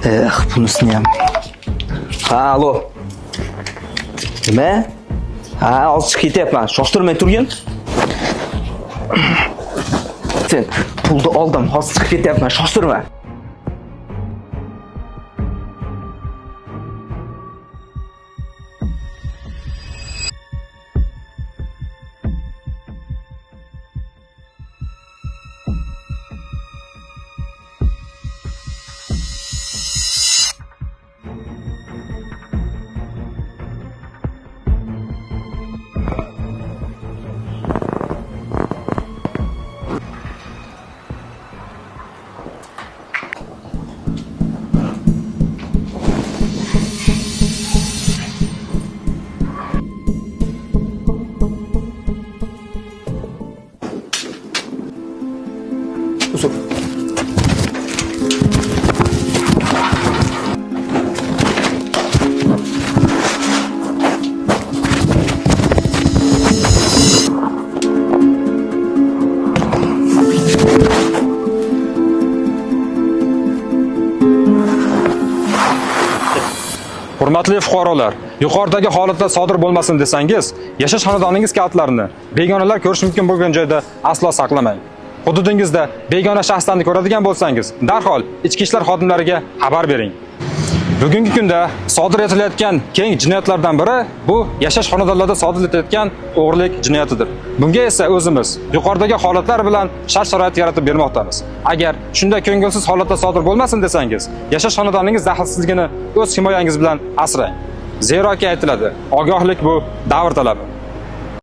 Bunisini ham. Ha, alo. Nima? Ha, hozir chiqib ketyapman. Shoshtirmay turgin. Sen pulni oldim, hozir chiqib ketyapman. Shoshtirma. Uzun. Hurmatli fuqarolar, yuqoridagi holatda sodir bo'lmasin desangiz, yashash xonadoningiz kalitlarini begonalar ko'rish mumkin bo'lgan joyda aslo saqlamang. Hududingizda begona shaxslarni ko'radigan bo'lsangiz, darhol ichki ishlar xodimlariga xabar bering. Bugungi kunda sodir etilayotgan keng jinoyatlardan biri bu yashash xonadonlarida sodir etilayotgan o'g'rilik jinoyatidir. Bunga esa o'zimiz yuqoridagi holatlar bilan shart-sharoit yaratib bermoqdamiz. Agar shunday ko'ngilsiz holatda sodir bo'lmasin desangiz, yashash xonadoningiz daxlsizligini o'z himoyangiz bilan asrang. Zeroki aytiladi, ogohlik bu davr talabi.